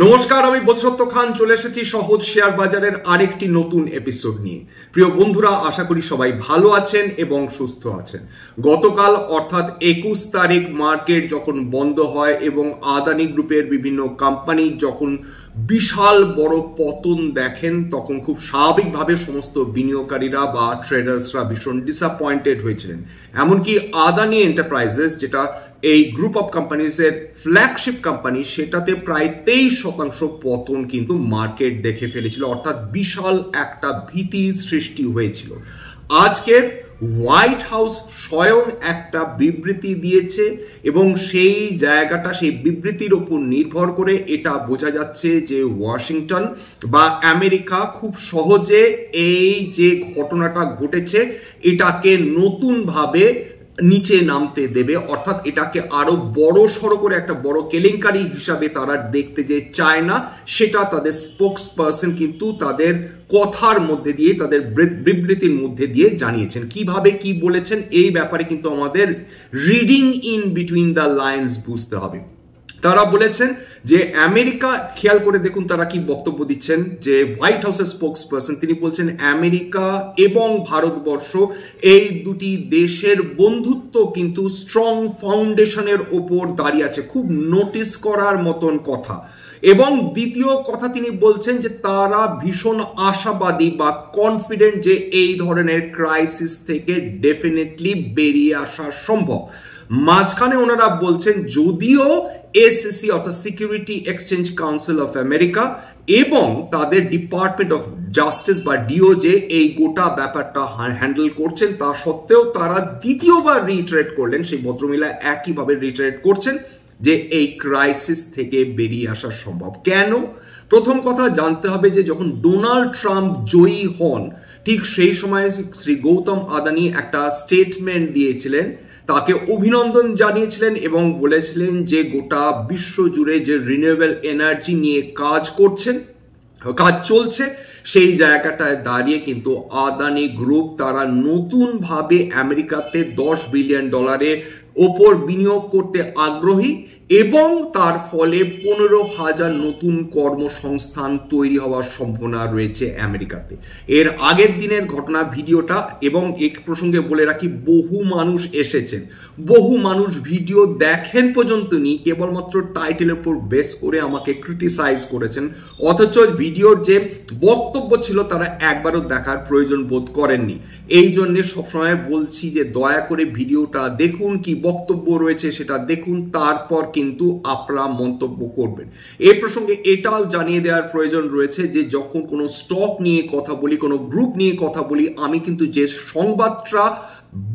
নমস্কার, আমি বোধসত্ত্ব খান চলে এসেছি সহজ শেয়ার বাজারের আরেকটি নতুন এপিসোড নিয়ে। প্রিয় বন্ধুরা, আশা করি সবাই ভালো আছেন এবং সুস্থ আছেন। গতকাল অর্থাৎ 21 তারিখ মার্কেট যখন বন্ধ হয় এবং আদানি গ্রুপের বিভিন্ন কোম্পানি যখন বিশাল বড় পতন দেখেন, তখন খুব স্বাভাবিকভাবে সমস্ত বিনিয়োগকারীরা বা ট্রেডার্সরা ভীষণ ডিসঅ্যাপয়েন্টেড হয়েছিলেন। এমনকি আদানি এন্টারপ্রাইজেস, যেটা এই গ্রুপ অফ কোম্পানিজের ফ্ল্যাগশিপ কোম্পানি, সেটাতে প্রায় 23% পতন কিন্তু মার্কেট দেখে ফেলেছিল, অর্থাৎ বিশাল একটা ভীতি সৃষ্টি হয়েছিল। আজকে হোয়াইট হাউস স্বয়ং একটা বিবৃতি দিয়েছে এবং সেই জায়গাটা, সেই বিবৃতির উপর নির্ভর করে এটা বোঝা যাচ্ছে যে ওয়াশিংটন বা আমেরিকা খুব সহজে এই যে ঘটনাটা ঘটেছে এটাকে নতুনভাবে নিচে নামতে দেবে, অর্থাৎ এটাকে আরো বড় সড়ো করে একটা বড় কেলেঙ্কারি হিসাবে তারা দেখতে যে চায় না, সেটা তাদের স্পোক্স পার্সন কিন্তু তাদের কথার মধ্যে দিয়ে, তাদের বিবৃতির মধ্যে দিয়ে জানিয়েছেন। কিভাবে কি বলেছেন এই ব্যাপারে কিন্তু আমাদের reading in between the lines বুঝতে হবে। তারা বলেছেন যে আমেরিকা, খেয়াল করে দেখুন তারা কি বক্তব্য দিচ্ছেন। যে হোয়াইট হাউসের স্পোক্স পার্সন তিনি বলছেন আমেরিকা এবং ভারতবর্ষ এই দুটি দেশের বন্ধুত্ব কিন্তু স্ট্রং ফাউন্ডেশনের ওপর দাঁড়িয়ে আছে, খুব নোটিস করার মতন কথা। এবং দ্বিতীয় কথা তিনি বলছেন যে তারা ভীষণ আশাবাদী বা কনফিডেন্ট যে এই ধরনের ক্রাইসিস থেকে ডেফিনেটলি বেরিয়ে আসা সম্ভব। মাঝখানে ওনারা বলছেন যদিও এসসি অর্থাৎ security exchange council of America এবং তাদের ডিপার্টমেন্ট অফ জাস্টিস বা ডিওজে এই গোটা ব্যাপারটা হ্যান্ডেল করছেন, তা সত্ত্বেও তারা দ্বিতীয়বার রিটারেট করলেন, সেই ভদ্রমহিলা একইভাবে রিটারেট করছেন যে এই ক্রাইসিস থেকে বেরিয়ে আসা সম্ভব। কেন? প্রথম কথা জানতে হবে যে যখন ডোনাল্ড ট্রাম্প জয়ী হন, ঠিক সেই সময় শ্রী গৌতম আদানি একটা স্টেটমেন্ট দিয়েছিলেন, তাকে অভিনন্দন জানিয়েছিলেন এবং বলেছিলেন যে গোটা বিশ্ব জুড়ে যে রিনিউয়েবল এনার্জি নিয়ে কাজ চলছে, সেই জায়গাটায় দাঁড়িয়ে কিন্তু আদানি গ্রুপ তারা নতুনভাবে আমেরিকাতে $10 বিলিয়ন ওপর বিনিয়োগ করতে আগ্রহী এবং তার ফলে 15,000 নতুন কর্মসংস্থান তৈরি হওয়ার সম্ভাবনা রয়েছে আমেরিকাতে। এর আগের দিনের ঘটনা ভিডিওটা, এবং এক প্রসঙ্গে বলে রাখি, বহু মানুষ এসেছেন, বহু মানুষ ভিডিও দেখেন পর্যন্ত নি, কেবলমাত্র টাইটেলের উপর বেস করে আমাকে ক্রিটিসাইজ করেছেন, অথচ ভিডিওর যে বক্তব্য ছিল তারা একবারও দেখার প্রয়োজন বোধ করেননি। এই জন্য সবসময় বলছি যে দয়া করে ভিডিওটা দেখুন, কি বক্তব্য রয়েছে সেটা দেখুন, তারপর কিন্তু আপনারা মন্তব্য করবেন। এই প্রসঙ্গে এটাও জানিয়ে দেওয়ার প্রয়োজন রয়েছে যে যখন কোনো স্টক নিয়ে কথা বলি, কোনো গ্রুপ নিয়ে কথা বলি, আমি কিন্তু যে সংবাদটা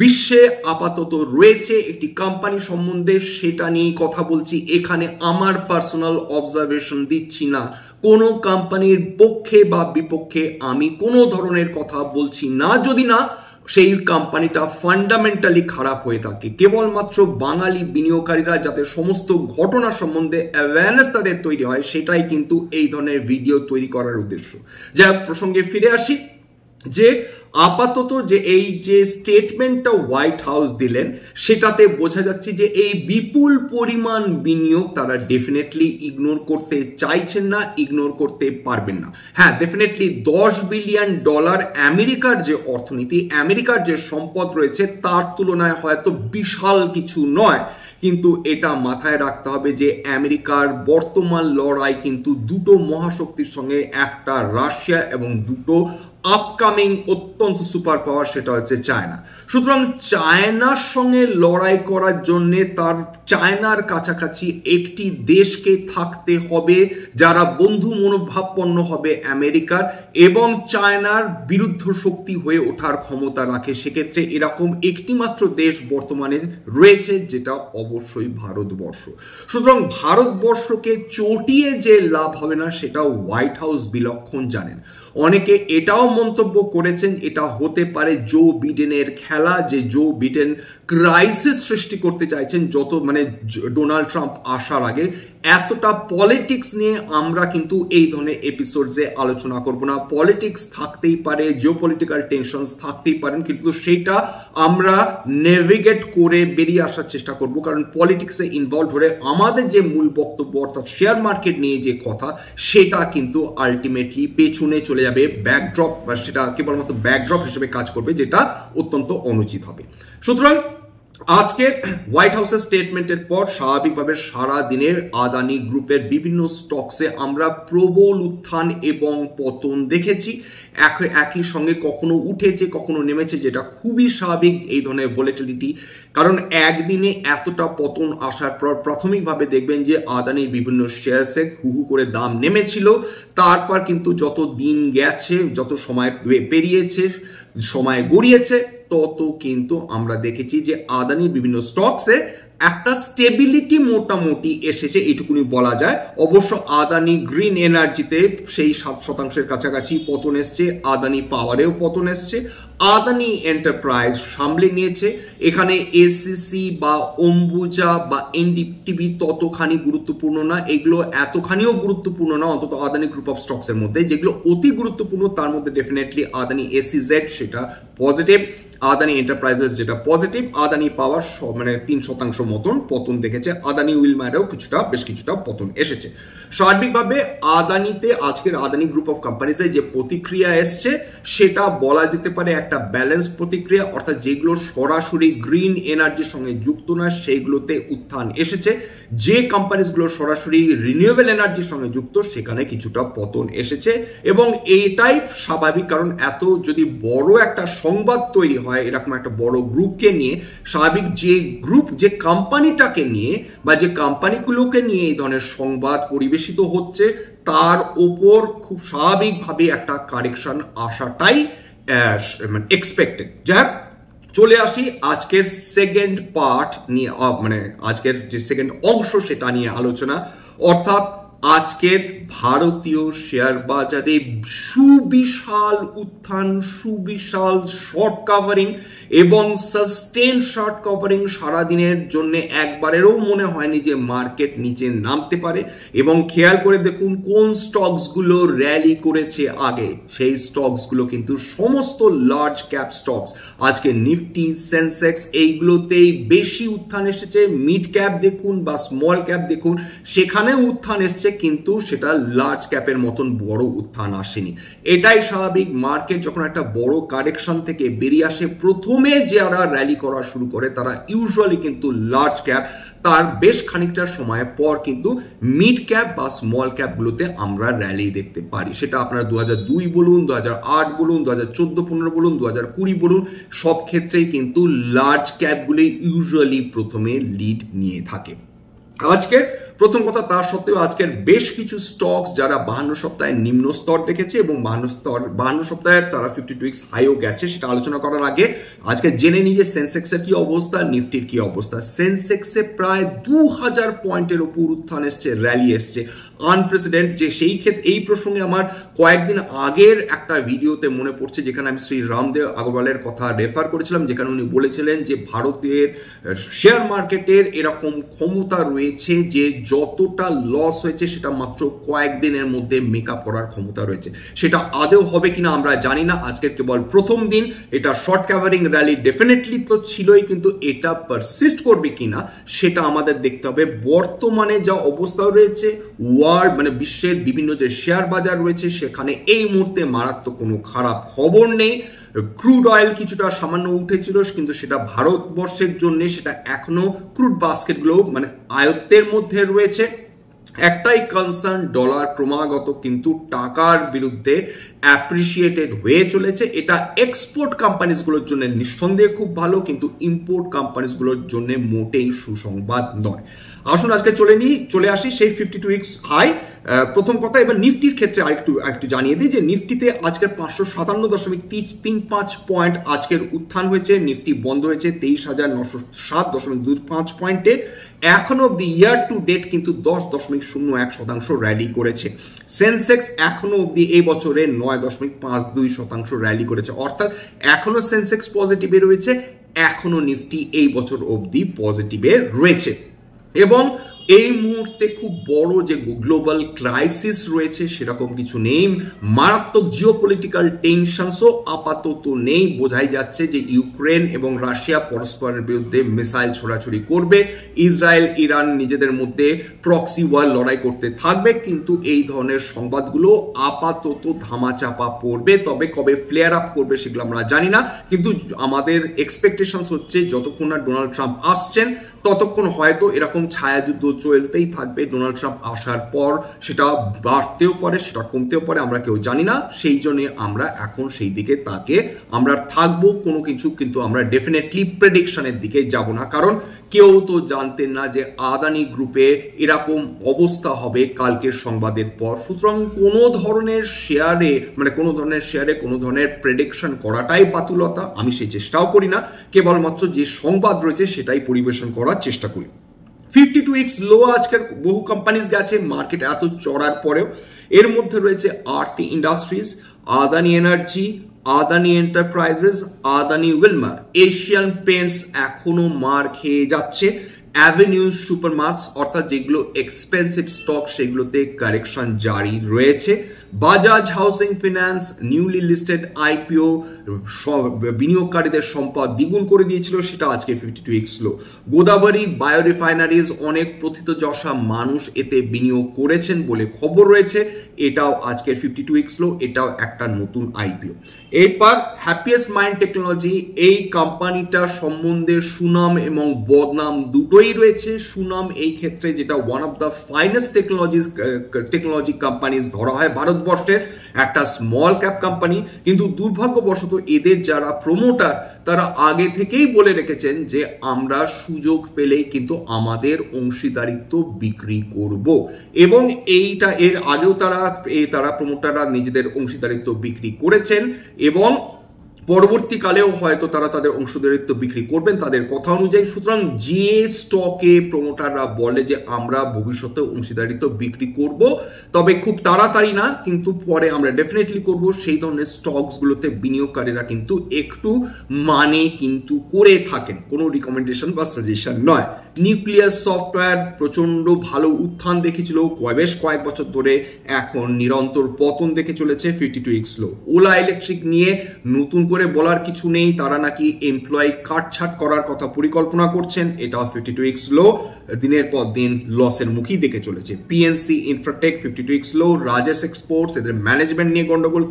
বিশ্বে আপাতত রয়েছে একটি কোম্পানি সম্বন্ধে সেটা নিয়ে কথা বলছি। এখানে আমার পার্সোনাল অবজারভেশন দিচ্ছি না, কোনো কোম্পানির পক্ষে বা বিপক্ষে আমি কোনো ধরনের কথা বলছি না, যদি না সেই কোম্পানিটা ফান্ডামেন্টালি খারাপ হয়ে থাকে। কেবলমাত্র বাঙালি বিনিয়োগকারীরা যাতে সমস্ত ঘটনা সম্বন্ধে অ্যাওয়ারনেস তাদের তৈরি হয়, সেটাই কিন্তু এই ধরনের ভিডিও তৈরি করার উদ্দেশ্য। যা প্রসঙ্গে ফিরে আসি, যে আপাতত যে এই যে স্টেটমেন্টটা হোয়াইট হাউস দিলেন, সেটাতে বোঝা যাচ্ছে যে এই বিপুল পরিমাণ বিনিয়োগ তারা ডেফিনেটলি ইগনোর করতে চাইছেন না, ইগনোর করতে পারবেন না। হ্যাঁ, ডেফিনেটলি $10 বিলিয়ন আমেরিকার যে অর্থনীতি, আমেরিকার যে সম্পদ রয়েছে, তার তুলনায় হয়তো বিশাল কিছু নয়, কিন্তু এটা মাথায় রাখতে হবে যে আমেরিকার বর্তমান লড়াই কিন্তু দুটো মহাশক্তির সঙ্গে, একটা রাশিয়া এবং দুটো আপকামিং অত্যন্ত সুপার পাওয়ার, সেটা হচ্ছে চায়না। সুতরাং চায়নার সঙ্গে লড়াই করার জন্য তার চায়নার কাছাকাছি একটি দেশকে থাকতে হবে যারা বন্ধু মনোভাবাপন্ন হবে আমেরিকার এবং চায়নার বিরুদ্ধ শক্তি হয়ে ওঠার ক্ষমতা রাখে। সেক্ষেত্রে এরকম একটি মাত্র দেশ বর্তমানে রয়েছে, যেটা অবশ্যই ভারতবর্ষ। সুতরাং ভারতবর্ষকে চটিয়ে যে লাভ হবে না, সেটা হোয়াইট হাউস বিলক্ষণ জানেন। অনেকে এটাও মন্তব্য করেছেন এটা হতে পারে জো বিডেনের খেলা, যে জো বিডেন ক্রাইসিস সৃষ্টি করতে চাইছেন যত ডোনাল্ড ট্রাম্প আসার আগে। এতটা পলিটিক্স নিয়ে আমরা কিন্তু এই ধরনের এপিসোডে আলোচনা করব না। পলিটিক্স থাকতেই পারে, জিওপলিটিক্যাল টেনশনস থাকতেই পারেন, কিন্তু সেইটা আমরা নেভিগেট করে বেরিয়ে আসার চেষ্টা করব, কারণ পলিটিক্সে ইনভলভ হলে আমাদের যে মূল বক্তব্য অর্থাৎ শেয়ার মার্কেট নিয়ে যে কথা, সেটা কিন্তু আলটিমেটলি পেছনে চলে যাবে, ব্যাকড্রপ বা সেটা কেবলমাত্র ব্যাকড্রপ হিসেবে কাজ করবে, যেটা অত্যন্ত অনুচিত হবে। সুতরাং আজকে হোয়াইট হাউসের স্টেটমেন্টের পর স্বাভাবিকভাবে সারা দিনের আদানি গ্রুপের বিভিন্ন স্টকসে আমরা প্রবল উত্থান এবং পতন দেখেছি। একই সঙ্গে কখনো উঠেছে কখনো নেমেছে, যেটা খুবই স্বাভাবিক এই ধরনের ভোলেটিলিটি, কারণ একদিনে এতটা পতন আসার পর প্রাথমিকভাবে দেখবেন যে আদানির বিভিন্ন শেয়ারসে হু করে দাম নেমেছিল। তারপর কিন্তু যত দিন গেছে, যত সময় পেরিয়েছে, সময় গড়িয়েছে, তত কিন্তু আমরা দেখেছি যে আদানির বিভিন্ন স্টকসে একটা স্টেবিলিটি মোটামুটি এসেছে, এইটুকুনি বলা যায়। অবশ্য আদানি গ্রিন এনার্জিতে সেই 7% কাছাকাছি পতন এসছে, আদানি পাওয়ারেও পতন এসছে, আদানি এন্টারপ্রাইজ সামলে নিয়েছে। এখানে এসিসি বা অম্বুজা বা এনডিটিভি ততখানি গুরুত্বপূর্ণ না, এগুলো এতখানিও গুরুত্বপূর্ণ না, অন্তত আদানি গ্রুপ অফ স্টকস এর মধ্যে। যেগুলো অতি গুরুত্বপূর্ণ তার মধ্যে ডেফিনেটলি আদানি এসিজেড, সেটা পজিটিভ, আদানি এন্টারপ্রাইজেস যেটা পজিটিভ, আদানি পাওয়ার মানে 3% মতন পতন দেখেছে, আদানি উইলমারেও বেশ কিছুটা পতন এসেছে। সার্বিকভাবে আদানিতে আজকের আদানি গ্রুপ অফ কোম্পানিজে যে প্রতিক্রিয়া এসছে, সেটা বলা যেতে পারে একটা ব্যালেন্স প্রতিক্রিয়া, অর্থাৎ যেগুলো সরাসরি গ্রিন এনার্জির সঙ্গে যুক্ত না সেগুলোতে উত্থান এসেছে, যে কোম্পানিজগুলো সরাসরি রিনিউয়েবল এনার্জির সঙ্গে যুক্ত সেখানে কিছুটা পতন এসেছে। এবং এইটাই স্বাভাবিক, কারণ এত যদি বড় একটা সংবাদ তৈরি হয় এরকম একটা বড় গ্রুপকে নিয়ে, স্বাভাবিক যে গ্রুপ যে কোম্পানিটাকে নিয়ে বা যে কোম্পানিগুলোকে নিয়ে এই ধরনের সংবাদ পরিবেশিত হচ্ছে, তার ওপর খুব স্বাভাবিকভাবে একটা কারেকশন আসাটাই এক্সপেক্টেড। যাক, চলে আসি আজকের সেকেন্ড পার্ট নিয়ে, মানে আজকের যে সেকেন্ড অংশ সেটা নিয়ে আলোচনা, অর্থাৎ আজকের ভারতীয় শেয়ার বাজারে সুবিশাল উত্থান, সুবিশাল শর্ট কাভারিং এবং সাস্টেন শর্ট কাভারিং। সারাদিনের জন্য একবারেরও মনে হয়নি যে মার্কেট নিচে নামতে পারে। এবং খেয়াল করে দেখুন কোন স্টকসগুলো র্যালি করেছে আগে, সেই স্টকসগুলো কিন্তু সমস্ত লার্জ ক্যাপ স্টকস। আজকে নিফটি, সেন্সেক্স এইগুলোতেই বেশি উত্থান এসেছে। মিড ক্যাপ দেখুন বা স্মল ক্যাপ দেখুন, সেখানে উত্থান এসছে, কিন্তু সেটা লার্জ ক্যাপের মতন বড় উত্থান আসেনি। এটাই স্বাভাবিক, মার্কেট যখন একটা বড় কারেকশন থেকে বেরিয়ে আসে, প্রথমে যারা র্যালি করা শুরু করে তারা ইউজুয়ালি কিন্তু লার্জ ক্যাপ, তার বেশ খানিকটা সময় পর কিন্তু মিড ক্যাপ বা স্মল ক্যাপগুলোতে আমরা র্যালি দেখতে পারি। সেটা আপনারা 2002 বলুন, 2008 বলুন, 2014-15 বলুন, 2020 বলুন, সব ক্ষেত্রেই কিন্তু লার্জ ক্যাপগুলোই ইউজুয়ালি প্রথমে লিড নিয়ে থাকে। আজকের প্রথম কথা, তার সত্ত্বেও আজকের বেশ কিছু স্টকস যারা 52 সপ্তাহের নিম্ন স্তর দেখেছে এবং 52 সপ্তাহের তারা 52 উইকস হাইও গেছে, সেটা আলোচনা করার আগে আজকে জেনে নিই যে সেন্সেক্সের কি অবস্থা, নিফটির কি অবস্থা। সেন্সেক্সে প্রায় 2000 পয়েন্টের উপর উত্থান এসছে, র্যালি এসছে, আনপ্রেসিডেন্ট। যে সেই ক্ষেত্রে এই প্রসঙ্গে আমার কয়েকদিন আগের একটা ভিডিওতে মনে পড়ছে, যেখানে আমি শ্রী রামদেব আগরওয়ালের কথা রেফার করেছিলাম, যেখানে উনি বলেছিলেন যে ভারতের শেয়ার মার্কেটের এরকম ক্ষমতা রয়েছে যে যতটা লস হয়েছে সেটা মাত্র কয়েকদিনের মধ্যে মেকআপ করার ক্ষমতা রয়েছে। সেটা আদৌ হবে কিনা আমরা জানি না। আজকের কেবল প্রথম দিন, এটা শর্ট কাভারিং র্যালি ডেফিনেটলি তো ছিলই, কিন্তু এটা পারসিস্ট করবে কিনা সেটা আমাদের দেখতে হবে। বর্তমানে যা অবস্থা রয়েছে ওয়ার্ল্ড মানে বিশ্বের বিভিন্ন যে শেয়ার বাজার রয়েছে, সেখানে এই মুহূর্তে মারাত্মক কোনো খারাপ খবর নেই। ক্রুড অয়েল কিছুটা সামান্য উঠেছিল, কিন্তু সেটা ভারতবর্ষের জন্য সেটা এখনো ক্রুড বাস্কেটগুলো মানে আয়ত্তের মধ্যে রয়েছে। একটাই কনসার্ন, ডলার ক্রমাগত কিন্তু টাকার বিরুদ্ধে অ্যাপ্রিসিয়েটেড হয়ে চলেছে। এটা এক্সপোর্ট কোম্পানিজগুলোর জন্য নিঃসন্দেহে খুব ভালো, কিন্তু ইম্পোর্ট কোম্পানিজগুলোর জন্য মোটেই সুসংবাদ নয়। আসুন আজকে চলে আসি সেই 52 উইকস হাই। প্রথম কথা, এবার নিফটির ক্ষেত্রে আরেকটু জানিয়ে দিই যে নিফটিতে আজকের 557.35 পয়েন্ট আজকের উত্থান হয়েছে। নিফটি বন্ধ হয়েছে 23,907.25 পয়েন্টে। এখনো অব্দি ইয়ার টু ডেট কিন্তু 10.01% র্যালি করেছে। সেন্সেক্স এখনো অব্দি এই বছরে 9.52% র্যালি করেছে, অর্থাৎ এখনো সেন্সেক্স পজিটিভে রয়েছে, এখনো নিফটি এই বছর অব্দি পজিটিভে রয়েছে। এবং এই মুহূর্তে খুব বড় যে গ্লোবাল ক্রাইসিস রয়েছে সেরকম কিছু নেই, মারাত্মক জিওপলিটিক্যাল টেনশনসও আপাতত নেই। বোঝাই যাচ্ছে যে ইউক্রেন এবং রাশিয়া পরস্পরের বিরুদ্ধে মিসাইল ছোড়াছুড়ি করবে, ইসরায়েল ইরান নিজেদের মধ্যে প্রক্সি ওয়ার লড়াই করতে থাকবে, কিন্তু এই ধরনের সংবাদগুলো আপাতত ধামাচাপা পড়বে। তবে কবে ফ্লেয়ার আপ করবে সেগুলো আমরা জানি না, কিন্তু আমাদের এক্সপেকটেশনস হচ্ছে যতক্ষণ না ডোনাল্ড ট্রাম্প আসছেন ততক্ষণ হয়তো এরকম ছায়াযুদ্ধ চলতেই থাকবে। ডোনাল্ড ট্রাম্প আসার পর সেটা বাড়তেও পারে, সেটা কমতেও পারে, আমরা কেউ জানি না। সেই জন্য আমরা এখন সেই দিকে তাকে আমরা থাকবো কোনো কিছু, কিন্তু আমরা ডেফিনেটলি প্রেডিকশনের দিকে যাব না, কারণ কেউ তো জানতেন না যে আদানি গ্রুপে এরকম অবস্থা হবে কালকের সংবাদের পর। সুতরাং কোনো ধরনের শেয়ারে কোনো ধরনের প্রেডিকশন করাটাই বাতুলতা, আমি সেই চেষ্টাও করি না, কেবলমাত্র যে সংবাদ রয়েছে সেটাই পরিবেশন করার চেষ্টা করি। 52x লো আজকের বহু কোম্পানিজ গেছে মার্কেট এত চড়ার পরেও। এর মধ্যে রয়েছে Aarti industries, Adani energy, Adani enterprises, Adani Wilmar, Asian paints এখনো মার খেয়ে যাচ্ছে, অ্যাভিনিউ সুপারমার্টস অর্থাৎ যেগুলো এক্সপেন্সিভ স্টক সেগুলোতে কারেকশন জারি রয়েছে, Bajaj housing finance newly listed IPO বিনিয়োগকারীদের সম্পদ দ্বিগুণ করে দিয়েছিল, সেটা আজকে 52x লো। গোদাবরী বায়োরিফাইনারিজ অনেক প্রথিতযশা মানুষ এতে বিনিয়োগ করেছেন বলে খবর রয়েছে, এটাও আজকের 52x লো, এটাও একটা নতুন আইপিও। এরপর হ্যাপিয়েস্ট মাইন্ড টেকনোলজি, এই কোম্পানিটা সম্বন্ধে সুনাম এবং বদনাম দুটোই রয়েছে। সুনাম এই ক্ষেত্রে যেটা one of the finest technology companies ধরা হয় ভারতবর্ষের, একটা স্মল ক্যাপ কোম্পানি, কিন্তু দুর্ভাগ্যবশত এদের যারা প্রমোটার তারা আগে থেকেই বলে রেখেছেন যে আমরা সুযোগ পেলেই কিন্তু আমাদের অংশীদারিত্ব বিক্রি করব, এবং এইটা এর আগেও তারা প্রমোটাররা নিজেদের অংশীদারিত্ব বিক্রি করেছেন এবং পরবর্তীকালেও হয়তো তারা তাদের অংশীদারিত্ব বিক্রি করবেন তাদের কথা অনুযায়ী। সুতরাং যে স্টকে প্রমোটাররা বলে যে আমরা ভবিষ্যতে অংশীদারিত্ব বিক্রি করব, তবে খুব তাড়াতাড়ি না, কিন্তু পরে আমরা ডেফিনেটলি করব, সেই ধরনের স্টকসগুলোতে বিনিয়োগকারীরা কিন্তু একটু কিন্তু করে থাকেন, কোনো রিকমেন্ডেশন বা সাজেশন নয়। নিউক্লিয়াস সফটওয়্যার প্রচন্ড ভালো উত্থান দেখেছিল বেশ কয়েক বছর ধরে, এখন নিরন্তর পতন দেখে চলেছে, 52x লো। ওলা ইলেকট্রিক নিয়ে নতুন করে বলার কিছু নেই, তারা নাকি এমপ্লয়ি কাটছাট করার কথা পরিকল্পনা করছেন, এটাও 52x লো, দিনের পর দিন লসের মুখেই দেখে চলেছে। পিএনসি ইনফ্রাটেক 52x লো। রাজেশ এক্সপোর্টস এদের ম্যানেজমেন্ট নিয়ে গন্ডগোল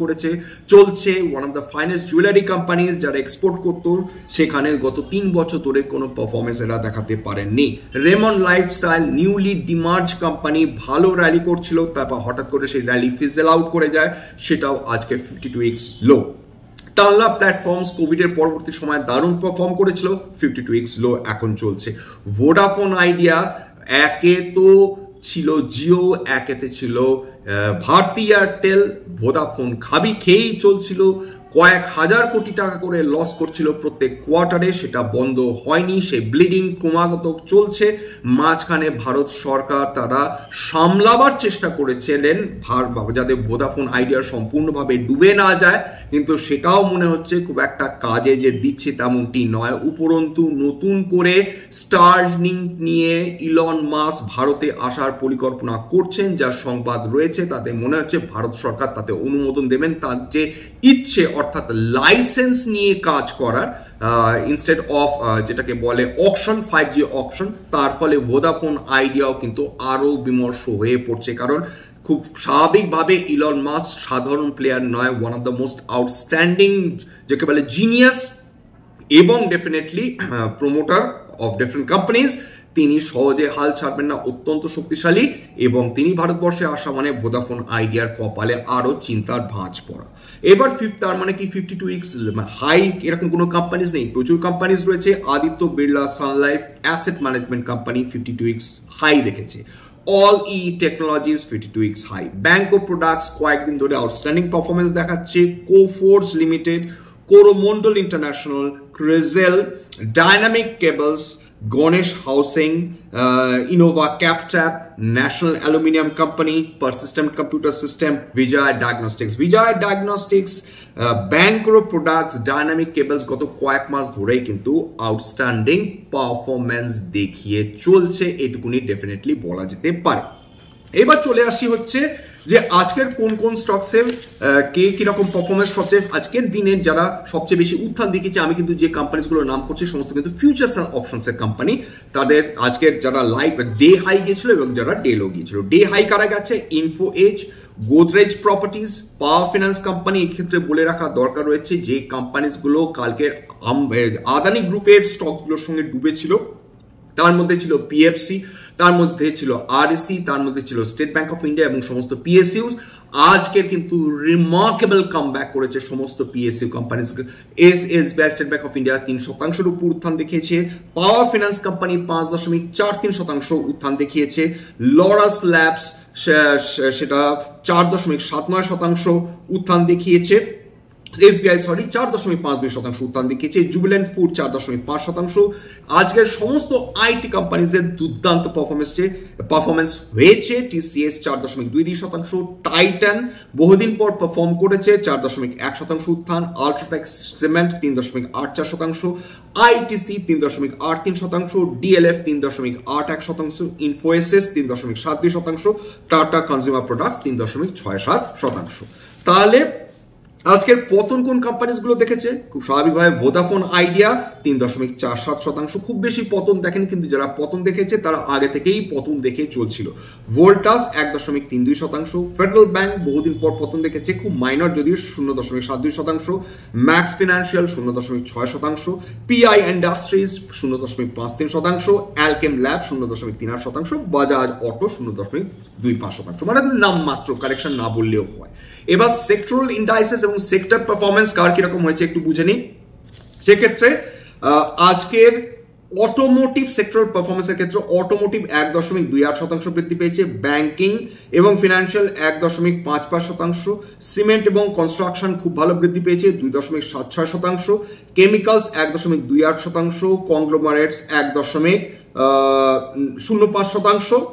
চলছে, one of the finest jewellery companies যারা এক্সপোর্ট করতো, সেখানে গত 3 বছর ধরে কোনো পারফরমেন্স এরা দেখাতে পারেননি। রেমন লাইফস্টাইল নিউলি ডিমার্জ কোম্পানি ভালো র্যালি করছিল, তারপর হঠাৎ করে সেই র্যালি ফিজেল আউট করে যায়, সেটাও আজকে 52x লো। টানলা প্ল্যাটফর্মস কোভিড এর পরবর্তী সময় দারুণ পারফর্ম করেছিল, 52x লো এখন চলছে। ভোডাফোন আইডিয়া একে তো ছিল জিও, একেতে ছিল ভারতী এয়ারটেল, ভোডাফোন খেয়েই চলছিল, কয়েক হাজার কোটি টাকা করে লস করছিল প্রত্যেক কোয়ার্টারে, সেটা বন্ধ হয়নি, সেই ব্লিডিং ক্রমাগত চলছে। মাঝখানে ভারত সরকার তারা সামলাবার চেষ্টা করেছিলেন যাতে ভোডাফোন আইডিয়া সম্পূর্ণভাবে ডুবে না যায়, কিন্তু সেটাও মনে হচ্ছে খুব একটা কাজে যে দিচ্ছে তেমনটি নয়। উপরন্তু নতুন করে স্টারলিংক নিয়ে ইলন মাস্ক ভারতে আসার পরিকল্পনা করছেন, যার সংবাদ রয়েছে তাতে মনে হচ্ছে ভারত সরকার তাতে অনুমোদন দেবেন। তার যে ইচ্ছে অর্থাৎ লাইসেন্স নিয়ে কাজ করার ইনস্টেড অফ যেটাকে বলে অকশন, 5G অকশন, তার ফলে ভোডাফোন আইডিয়াও কিন্তু আরো বিমর্ষ হয়ে পড়ছে, কারণ খুব স্বাভাবিকভাবে ইলন মাস্ক সাধারণ প্লেয়ার নয়, one of the most outstanding যাকে বলে জিনিয়াস এবং definitely promoter of different companies. তিনি সহজে হাল ছাড়বেন না, অত্যন্ত শক্তিশালী, এবং তিনি ভারতবর্ষে আসা মানে ভোডাফোন আইডিয়ার কপালে আরো চিন্তার ভাঁজ পড়া। এবার তার মানে কি 52x হাই এরকম কোনো কোম্পানিজ নেই, প্রচুর কোম্পানিজ রয়েছে। Aditya Birla Sun Life asset management company 52x high দেখেছে। All E technologies 52x high. Banco products কয়েকদিন ধরে আউটস্ট্যান্ডিং পারফরমেন্স দেখাচ্ছে। কোফোর্জ লিমিটেড, কোরোমন্ডল ইন্টারন্যাশনাল, ক্রিজেল, dynamic cables, Ganesh housing, Innova Captab, national aluminium company, persistent computer system, Vijay diagnostics, ব্যাংকোর প্রোডাক্টস, ডাইনামিক কেবলস গত কয়েক মাস ধরেই কিন্তু আউটস্ট্যান্ডিং পারফরমেন্স দেখিয়ে চলছে, এটুকুনি ডেফিনেটলি বলা যেতে পারে। এবার চলে আসি হচ্ছে যে আজকের কোন কোন স্টকসে কে কিরকম পারফরমেন্স, সবচেয়ে আজকের দিনে যারা সবচেয়ে বেশি উত্থান দেখেছে, আমি কিন্তু যে কোম্পানিগুলোর নাম করছি সমস্ত কিন্তু ফিউচার্স এন্ড অপশনস এর কোম্পানি। তাদের আজকের যারা লাইভ ডে হাই গিয়েছিল এবং যারা ডে লো গিয়েছিল। ডে হাই কারা গেছে? ইনফো এজ, গোদরেজ প্রপার্টিজ, পাওয়ার ফিনান্স কোম্পানি। এক্ষেত্রে বলে রাখা দরকার রয়েছে যে কোম্পানিগুলো কালকের আদানি গ্রুপের স্টকগুলোর সঙ্গে ডুবেছিল, তার মধ্যে ছিল পিএফসি, তার মধ্যে ছিল আরএসি, তার মধ্যে ছিল স্টেট ব্যাংক অফ ইন্ডিয়া এবং সমস্ত পিএসইউস। আজকের কিন্তু রিমার্কেবল কামব্যাক করেছে সমস্ত PSU companies. SBI, state bank of India 3% উপর উত্থান দেখিয়েছে। পাওয়ার ফিনান্স কোম্পানি 5.43% উত্থান দেখিয়েছে। লরাস ল্যাবস সেটা 4.79% উত্থান দেখিয়েছে। এসবিআই 4.52% উত্থান দেখিয়েছে। Jubilant food 4.5%। আজকের সমস্ত আইটি কোম্পানিজের দুর্দান্ত পারফরমেন্স হয়েছে। টিসিএস 4.22%, টাইটান বহুদিন পর পারফর্ম করেছে 4.1% উত্থান। UltraTech cement 3.84%, ITC 3.83%, DLF 3.81%, ইনফোএসএস 3.72%, tata consumer products 3.67%। তাহলে আজকের পতন কোন কোম্পানিগুলো দেখেছে? খুব স্বাভাবিকভাবে ভোদাফোন আইডিয়া 3.47%, খুব বেশি পতন দেখেন, কিন্তু যারা পতন দেখেছে তারা আগে থেকেই পতন দেখে চলছিল। ভোল্টাস 1.32%, ফেডারেল ব্যাংক বহুদিন পর পতন দেখেছে, খুব মাইনর যদিও 0.72%, max financial 0.6%, PI industries 0.53%, Alkem lab 0.38%, Bajaj auto 0.25%, মানে নাম মাত্র, কারেকশন না বললেও হয়। এবার সেক্টরাল ইন্ডাইসেস এবং সেক্টর পারফরমেন্স কার কিরকম হয়েছে একটু বুঝে নিই। সেক্ষেত্রে আজকের অটোমোটিভ সেক্টরাল পারফরমেন্সের ক্ষেত্রে অটোমোটিভ 1.28% বৃদ্ধি পেয়েছে, ব্যাংকিং এবং ফিনান্সিয়াল 1.55%, সিমেন্ট এবং কনস্ট্রাকশন খুব ভালো বৃদ্ধি পেয়েছে 2.76%, কেমিক্যালস 1.28%, কংগ্লোমারেটস 1.05%,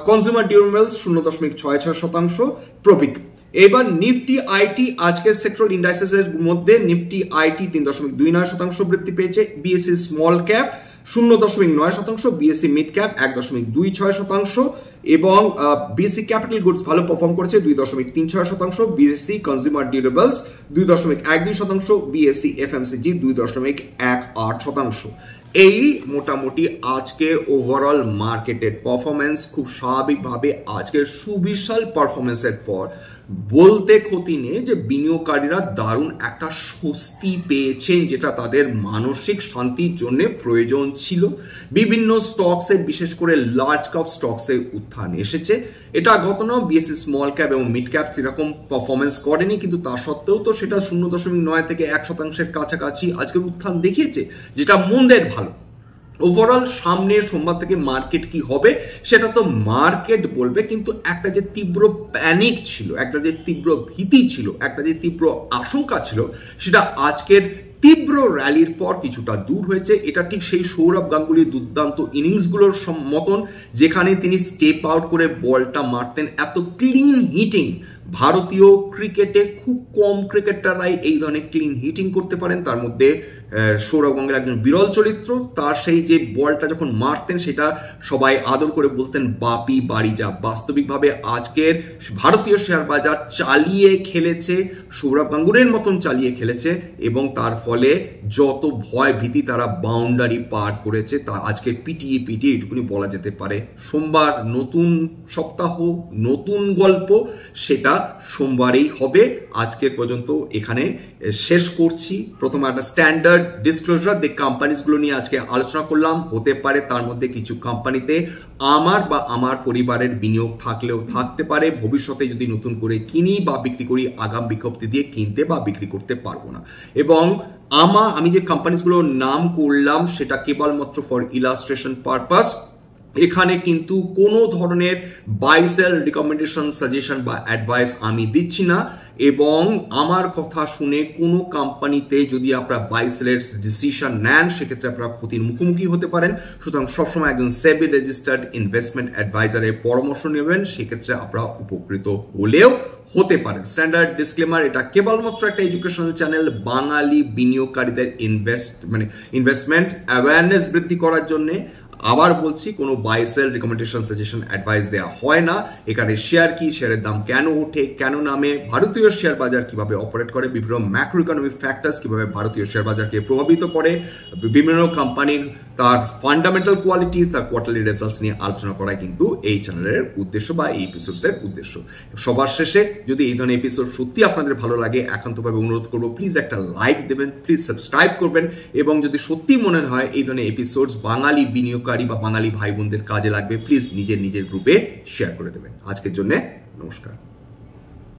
কনজিউমার ডিউরেবলস 0.66% প্রভৃতি। এবার নিফটি আইটি আজকের সেক্টরাল ইন্ডাইসেস এর মধ্যে নিফটি আইটি 3.29% বৃদ্ধি পেয়েছে, BSc small cap 0.9%, BSc mid cap 1.26%, এবং বিএসসি ক্যাপিটাল গুডস ভালো পারফর্ম করেছে 2.36%, BSc consumer durables 2.12%, BSc FMCG 2.18%। এই মোটামুটি আজকের ওভারঅল মার্কেটের পারফরমেন্স। খুব স্বাভাবিকভাবে আজকের সুবিশাল পারফরমেন্সের পর বলতে ক্ষতি নেই যে বিনিয়োগকারীরা দারুণ একটা স্বস্তি পেয়েছেন, যেটা তাদের মানসিক শান্তির জন্য প্রয়োজন ছিল। বিভিন্ন স্টকসে, বিশেষ করে লার্জ ক্যাপ স্টকসে উত্থান এসেছে। এটা গত না বিএসসি স্মল ক্যাপ এবং মিড ক্যাপ সেরকম পারফরমেন্স করেনি, কিন্তু তা সত্ত্বেও তো সেটা 0.9 থেকে 1% কাছাকাছি আজকের উত্থান দেখিয়েছে, যেটা মন্দের ভালো। ওভারঅল সামনের সোমবার থেকে মার্কেট কি হবে সেটা তো মার্কেট বলবে, কিন্তু একটা যে তীব্র প্যানিক ছিল, একটা যে তীব্র ভীতি ছিল, একটা যে তীব্র আশঙ্কা ছিল, সেটা আজকের তীব্র র্যালির পর কিছুটা দূর হয়েছে। এটা ঠিক সেই সৌরভ গাঙ্গুলির দুর্দান্ত ইনিংসগুলোর মতন, যেখানে তিনি স্টেপ আউট করে বলটা মারতেন এত ক্লিন হিটিং। ভারতীয় ক্রিকেটে খুব কম ক্রিকেটাররাই এই ধরনের ক্লিন হিটিং করতে পারেন, তার মধ্যে সৌরভ গাঙ্গুলি একজন বিরল চরিত্র। তার সেই যে বলটা যখন মারতেন সেটা সবাই আদর করে বলতেন বাপি বাড়ি যা। বাস্তবিকভাবে আজকের ভারতীয় শেয়ার বাজার চালিয়ে খেলেছে, সৌরভ গাঙ্গুলির মতন চালিয়ে খেলেছে, এবং তার ফলে যত ভয় ভীতি তারা বাউন্ডারি পার করেছে তা আজকে পিটিয়ে এটুকুনি বলা যেতে পারে। সোমবার নতুন সপ্তাহ, নতুন গল্প, সেটা সোমবারেই হবে। আজকের পর্যন্ত এখানে শেষ করছি। প্রথমে একটা স্ট্যান্ডার্ড ডিসক্লোজার যে কোম্পানিগুলো নিয়ে আজকে আলোচনা করলাম, হতে পারে তার মধ্যে কিছু কোম্পানিতে আমার বা আমার পরিবারের বিনিয়োগ থাকলেও থাকতে পারে। ভবিষ্যতে যদি নতুন করে কিনি বা বিক্রি করি, আগাম বিজ্ঞপ্তি দিয়ে কিনতে বা বিক্রি করতে পারবো না। এবং আমি যে কোম্পানিগুলোর নাম করলাম সেটা কেবলমাত্র ফর ইলাস্ট্রেশন পারপাস। এখানে কিন্তু কোনো ধরনের বাই সেল রিকমেন্ডেশন, সাজেশন বা অ্যাডভাইস আমি দিচ্ছি না, এবং আমার কথা শুনে কোনো কোম্পানিতে যদি আপনারা বাই সেলের ডিসিশন নেন সেক্ষেত্রে আপনারা ক্ষতির মুখোমুখি হতে পারেন। সুতরাং সবসময় একজন সেবি রেজিস্টার্ড ইনভেস্টমেন্ট অ্যাডভাইজারের পরামর্শ নেবেন, সেক্ষেত্রে আপনারা উপকৃত হলেও হতে পারেন। স্ট্যান্ডার্ড ডিসক্লেমার, এটা কেবলমাত্র একটা এডুকেশনাল চ্যানেল, বাঙালি বিনিয়োগকারীদের ইনভেস্টমেন্ট অ্যাওয়ারনেস বৃদ্ধি করার জন্য। আবার বলছি, কোনো buy sell recommendation, suggestion, advice দেওয়া হয় না। এখানে শেয়ার কি, শেয়ারের দাম কেন ওঠে, কেন নামে, ভারতীয় শেয়ার বাজার কিভাবে অপারেট করে, বিভিন্ন ম্যাক্রো ইকোনমিক ফ্যাক্টরস কিভাবে ভারতীয় শেয়ার বাজারকে প্রভাবিত করে, বিভিন্ন কোম্পানির তার ফান্ডামেন্টাল কোয়ালিটিস, তার কোয়ার্টারলি রেজাল্টস নিয়ে আলোচনা করাই কিন্তু এই চ্যানেলের উদ্দেশ্য বা এই এপিসোডসের উদ্দেশ্য। সবার শেষে যদি এই ধরনের এপিসোড সত্যি আপনাদের ভালো লাগে, একান্তভাবে অনুরোধ করবো প্লিজ একটা লাইক দেবেন, প্লিজ সাবস্ক্রাইব করবেন, এবং যদি সত্যি মনে হয় এই ধরনের এপিসোডস বাঙালি বিনিয়োগকারী বা বাঙালি ভাই বোনদের কাজে লাগবে, প্লিজ নিজের গ্রুপে শেয়ার করে দেবেন। আজকের জন্য নমস্কার।